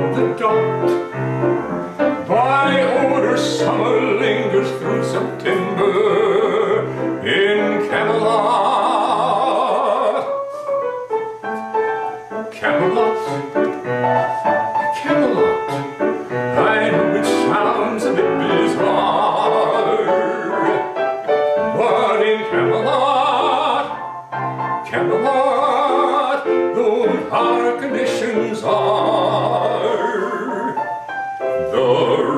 on the dot. By order summer lingers through September in Camelot. Camelot, Camelot, I know it sounds a bit bizarre, but in Camelot, Camelot, those our conditions are. The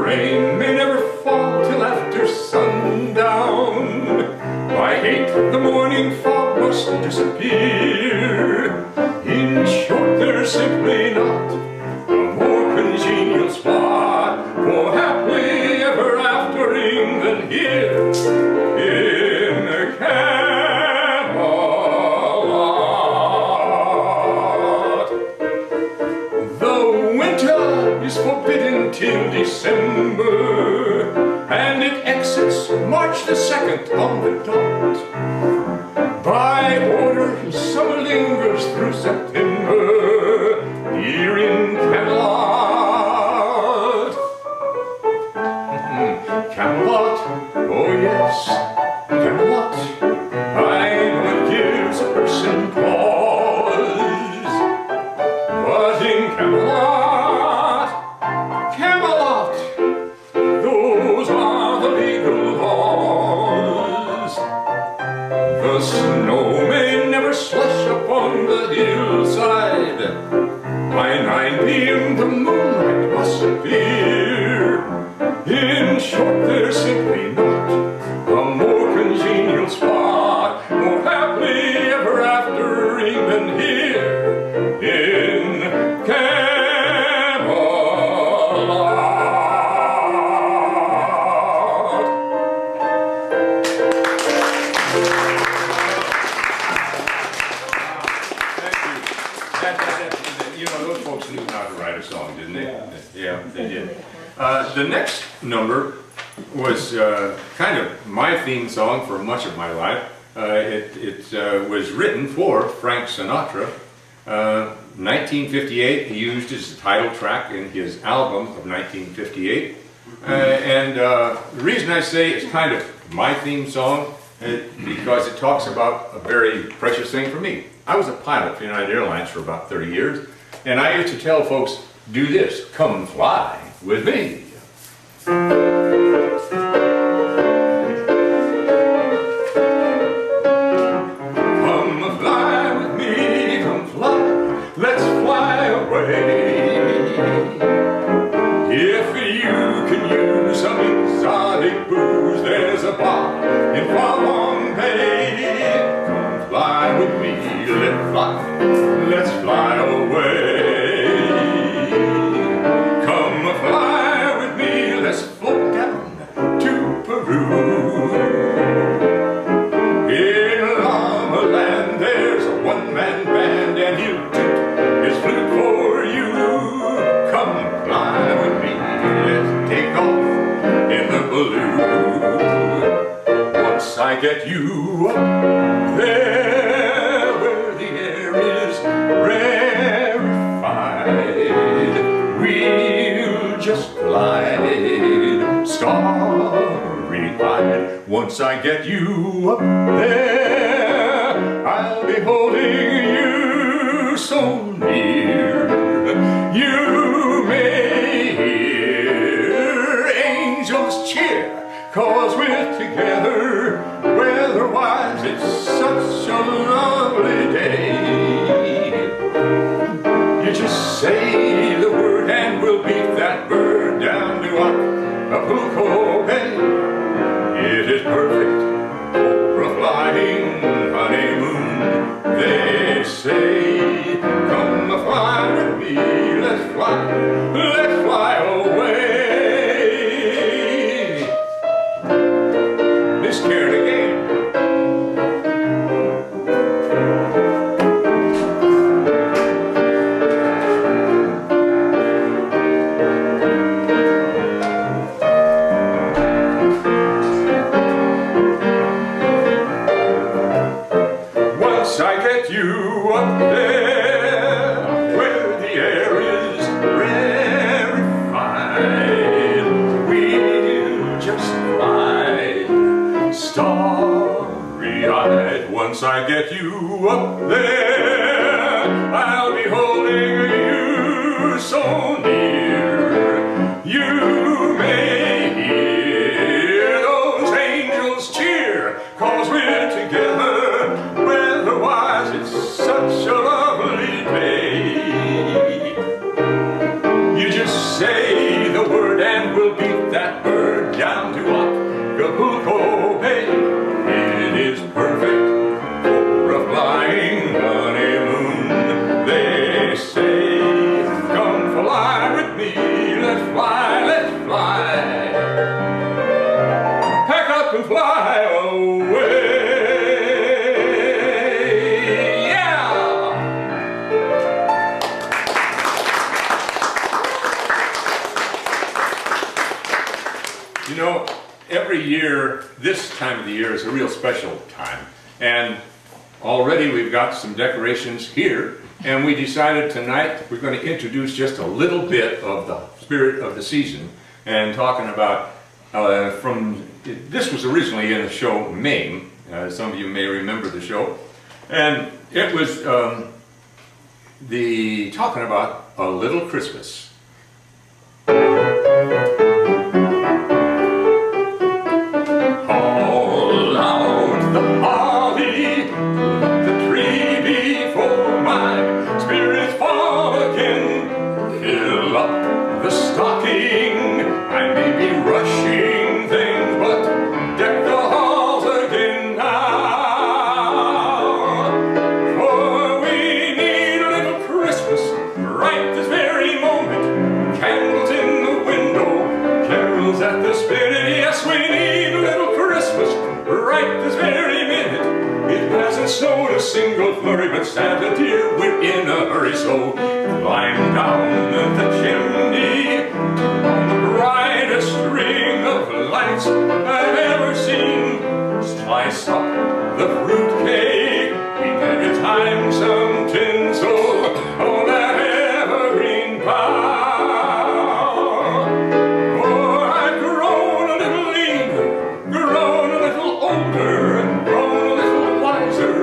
rain may never fall till after sundown. By 8 the morning fog must disappear. In short, there's simply not a more congenial spot for happily ever aftering than here in Camelot. The winter is forbidden till December, and it exits March the 2nd on the dot. By order, summer lingers through September here in Camelot. Camelot, oh yes, Camelot, I know it gives a person pause, but in Camelot, Camelot, those are the legal laws. The snow may never slush upon the hillside. By 9 p.m. the moonlight must appear. In short, there's simply not a more congenial spot, more happily ever aftering than here in Camelot. Thank you. You know, those folks knew how to write a song, didn't they? Yeah, they did. The next number was kind of my theme song for much of my life. It was written for Frank Sinatra. 1958, he used as the title track in his album of 1958. And the reason I say it's kind of my theme song is because it talks about a very precious thing for me. I was a pilot for United Airlines for about 30 years, and I used to tell folks, do this, come fly with me. Come fly with me, come fly, let's fly away. If you can use some exotic booze, there's a bar in Falling Bay. Come fly with me, let's fly away. Come fly with me, let's float down to Peru. In Llama Land there's a one-man band, and he'll toot his flute for you. Come fly with me, let's take off in the balloon. Once I get you up there where the air is rarefied, we'll just glide starry-eyed. Once I get you up there, I'll be holding you so near. You may hear angels cheer, 'cause we're together. Weather-wise, it's such a lovely day. You just say the word and we'll beat that bird down to Acapulco Bay. It is perfect for a flying honeymoon, they say. Come fly with me, let's fly away. Miss Karen again. Once I get you up there where the air is red once I get you up there, I'll be holding you so near. You may hear those angels cheer, 'cause we're together. Weather-wise, it's such a lovely day. You just say the word and we'll beat that bird down to Acapulco Bay. It is perfect for a flying honeymoon. They say, come fly with me, let's fly, let's fly. Pack up and fly away. You know, every year, this time of the year is a real special time. And already we've got some decorations here. And we decided tonight we're going to introduce just a little bit of the spirit of the season. And talking about, this was originally in the show Mame. Some of you may remember the show. And it was talking about a little Christmas. Snowed a single flurry, but Santa dear, we're in a hurry, so climb down the chimney on the brightest string of lights I've ever seen. Slice up the fruitcake, we can get time some tinsel on that evergreen bough. Oh, I've grown a little leaner, grown a little older, grown a little wiser,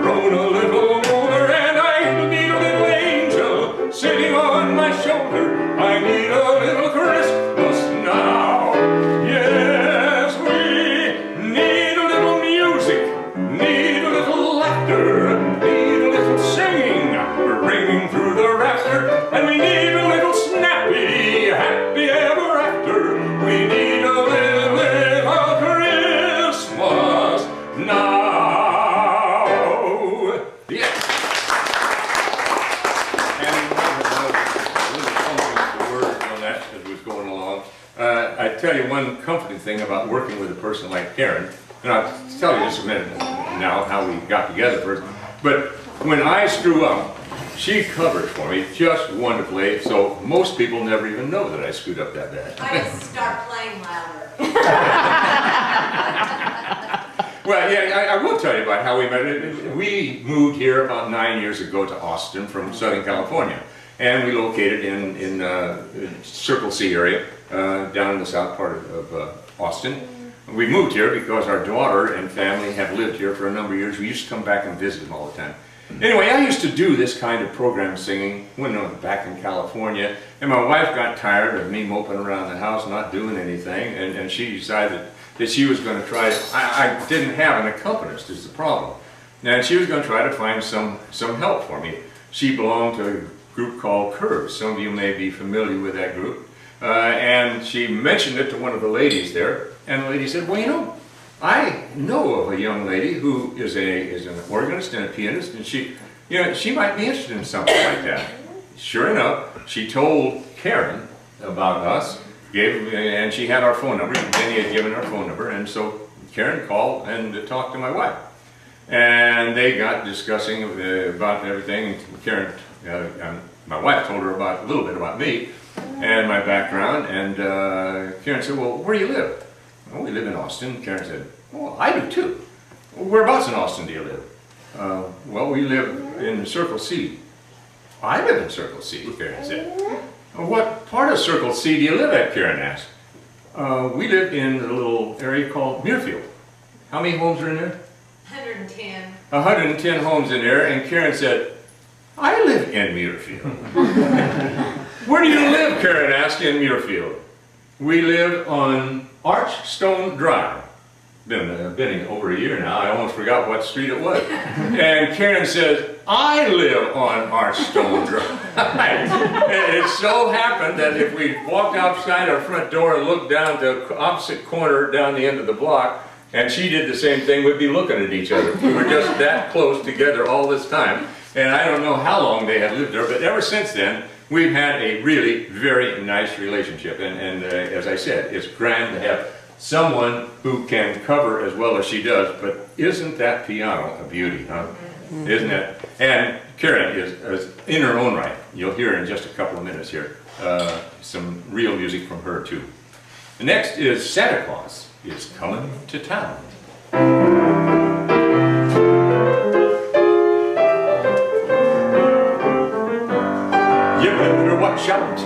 grown a little older, and I need a little angel sitting on my shoulder. I need a little Christmas now. Yes, we need a little music, need a little laughter, need a little singing, ringing through the rafter, and we need a little snappy, happy ever after. We need a little Christmas now. Yes. And a little word on that as was going along. I tell you one comforting thing about working with a person like Karen, and I'll tell you just a minute now how we got together first. But when I screw up, she covers for me just wonderfully, so most people never even know that I screwed up that bad. I just start playing louder. Well, yeah, I will tell you about how we met. We moved here about 9 years ago to Austin from Southern California. And we located in Circle C area, down in the south part of Austin. We moved here because our daughter and family have lived here for a number of years. We used to come back and visit them all the time. Anyway, I used to do this kind of program singing when I was back in California. And my wife got tired of me moping around the house not doing anything. And she decided that she was going to try, I didn't have an accompanist is the problem. And she was going to try to find some help for me. She belonged to a group called Curves. Some of you may be familiar with that group. And she mentioned it to one of the ladies there. And the lady said, well, you know, I know of a young lady who is an organist and a pianist, and she might be interested in something like that. Sure enough, she told Karen about us, and she had our phone number. Jenny had given our phone number, and so Karen called and talked to my wife. And they got discussing about everything. Karen, my wife told her a little bit about me and my background, and Karen said, well, where do you live? Well, we live in Austin. Karen said, well, I do too. Well, whereabouts in Austin do you live? Well, we live in Circle C. I live in Circle C, Karen said. What part of Circle C do you live at, Karen asked. We live in a little area called Muirfield. How many homes are in there? 110. 110 homes in there, and Karen said, I live in Muirfield. Where do you live, Karen asked, in Muirfield? We live on Archstone Drive. Been over a year now, I almost forgot what street it was. And Karen says, I live on Archstone Drive. And it so happened that if we walked outside our front door and looked down the opposite corner down the end of the block, and she did the same thing, we'd be looking at each other. We were just that close together all this time. And I don't know how long they had lived there, but ever since then, we've had a really very nice relationship. And as I said, it's grand to have someone who can cover as well as she does, but isn't that piano a beauty, huh? Isn't it? And Karen is in her own right. You'll hear in just a couple of minutes here some real music from her too. The next is Santa Claus is Coming to Town. You better watch out,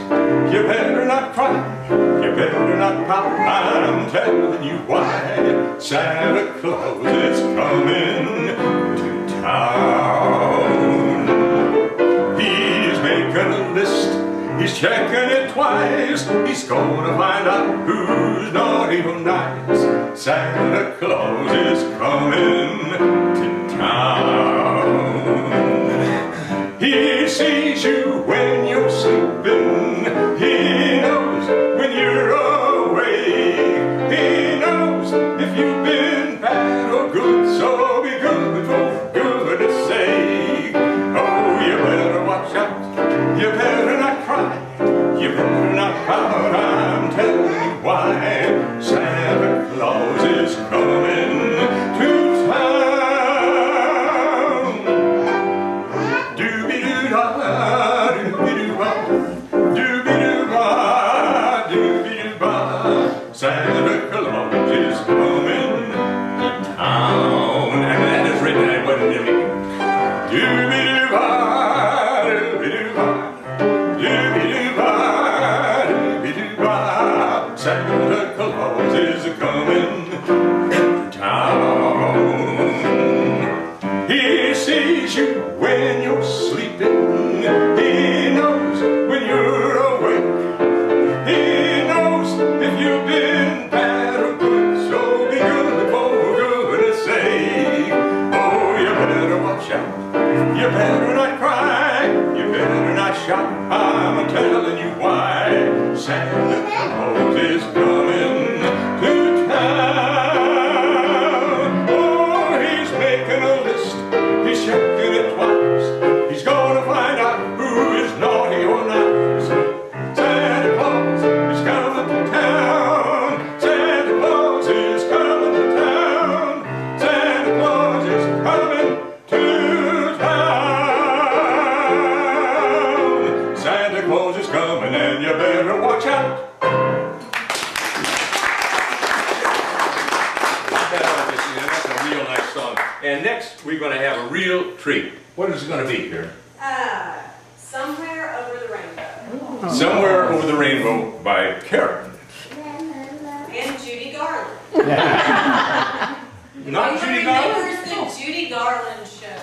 you better not cry, you better not pout, I'm telling you why. Santa Claus is coming to town. He's making a list, he's checking it twice, he's gonna find out who's naughty or nice. Santa Claus is coming to town. He sees you when you're sleeping, he knows when you're awake, he knows if you've been bad or good, so be good for goodness sake. Oh, you better watch out, you better not cry, you better not pout, I'm telling you why. Santa Claus is coming to town. Santa Claus is coming to town. And that is written, I wasn't in it. Dooby-doo-ba, dooby-doo-ba, dooby-doo-ba, dooby-doo-ba. Santa Claus is coming to town. He sees you when you're sleeping, he knows when you're awake, he knows if you've been bad or good, so be good for goodness sake. Oh, you better watch out, you better not cry, you better not shout, I'm telling you why. Santa Claus is coming to town. Oh, he's making a list, he's checking it twice, he's gonna find out who is naughty or nice. Santa Claus is coming to town. Santa Claus is coming to town. Santa Claus is coming to town. Santa Claus is coming and you better watch out. That's a real nice song. And next we're going to have a real treat. What is it going to be here? Somewhere Over the Rainbow. Somewhere Over the Rainbow by Karen. And Judy Garland. Not Judy Garland? The Judy Garland show.